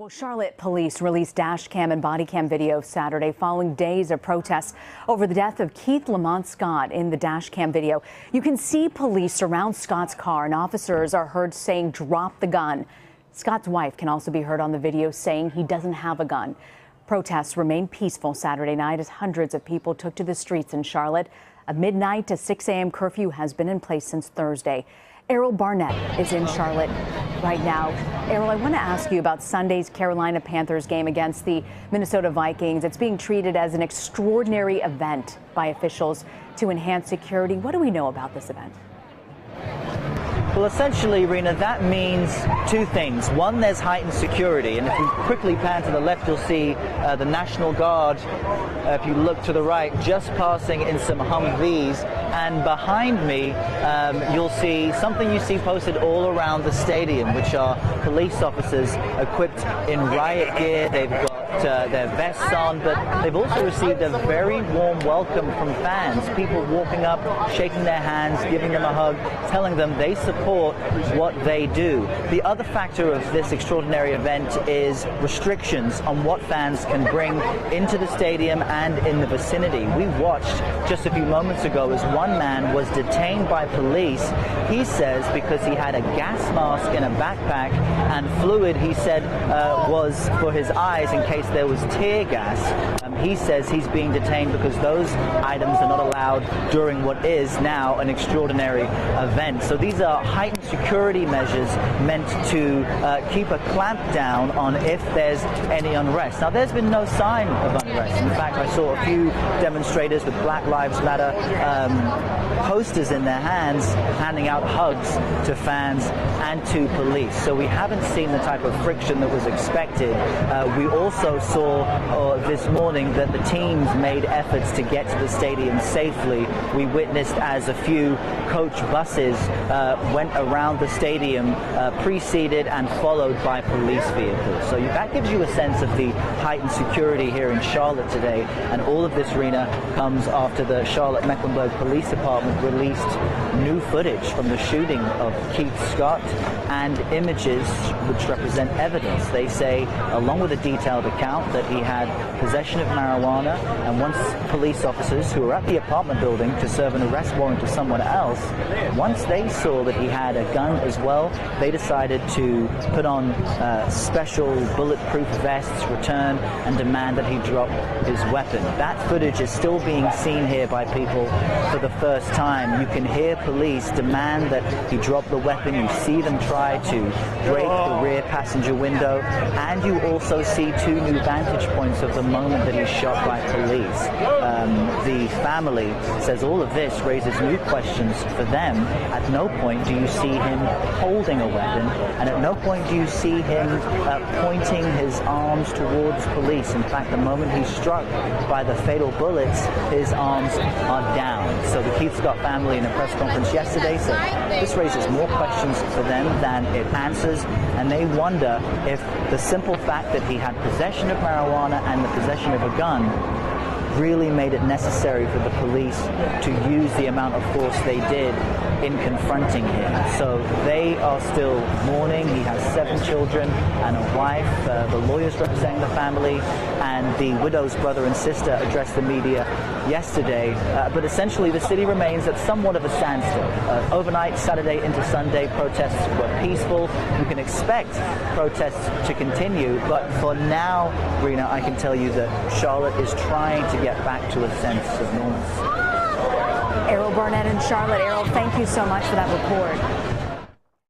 Well, Charlotte police released dash cam and body cam video Saturday following days of protests over the death of Keith Lamont Scott. In the dash cam video, you can see police surround Scott's car and officers are heard saying, "Drop the gun." Scott's wife can also be heard on the video saying he doesn't have a gun. Protests remained peaceful Saturday night as hundreds of people took to the streets in Charlotte. A midnight to 6 a.m. curfew has been in place since Thursday. Errol Barnett is in Charlotte right now. Errol, I want to ask you about Sunday's Carolina Panthers game against the Minnesota Vikings. It's being treated as an extraordinary event by officials to enhance security. What do we know about this event? Well, essentially, Rena, that means two things. One, there's heightened security, and if we quickly pan to the left, you'll see the National Guard. If you look to the right, just passing in some Humvees, and behind me, you'll see something you see posted all around the stadium, which are police officers equipped in riot gear. They've got their vests on, but they've also received a very warm welcome from fans. People walking up, shaking their hands, giving them a hug, telling them they support what they do. The other factor of this extraordinary event is restrictions on what fans can bring into the stadium and in the vicinity. We watched just a few moments ago as one man was detained by police. He says because he had a gas mask in a backpack and fluid he said was for his eyes in case there was tear gas. He says he's being detained because those items are not allowed during what is now an extraordinary event. So these are heightened security measures meant to keep a clamp down on if there's any unrest. Now, there's been no sign of unrest. In fact, I saw a few demonstrators with Black Lives Matter posters in their hands, handing out hugs to fans and to police. So we haven't seen the type of friction that was expected. We also saw this morning that the teams made efforts to get to the stadium safely. We witnessed as a few coach buses went around the stadium, preceded and followed by police vehicles. So that gives you a sense of the heightened security here in Charlotte today. And all of this, Rena, comes after the Charlotte-Mecklenburg Police Department released new footage from the shooting of Keith Scott and images which represent evidence. They say, along with a detailed account, that he had possession of marijuana, and once police officers who were at the apartment building to serve an arrest warrant to someone else, once they saw that he had a gun as well, they decided to put on special bulletproof vests, return and demand that he drop his weapon. That footage is still being seen here by people for the first time. You can hear police demand that he drop the weapon. You see them try to break the rear passenger window, and you also see two new vantage points of the moment that he's shot by police. The family says all of this raises new questions for them. At no point do you see him holding a weapon, and at no point do you see him pointing his arms towards police. In fact, the moment he's struck by the fatal bullets, his arms are down. So the Keith Scott family in a press conference yesterday said this raises more questions for them than it answers, and they wonder if the simple fact that he had possession of marijuana and the possession of a gun really made it necessary for the police to use the amount of force they did in confronting him. So they are still mourning. He has 7 children and a wife. The lawyers representing the family and the widow's brother and sister addressed the media yesterday. But essentially, the city remains at somewhat of a standstill. Overnight, Saturday into Sunday, protests were peaceful. You can expect protests to continue, but for now, Rena, I can tell you that Charlotte is trying to get back to a sense of normalcy. Errol Barnett in Charlotte. Errol, thank you so much for that report.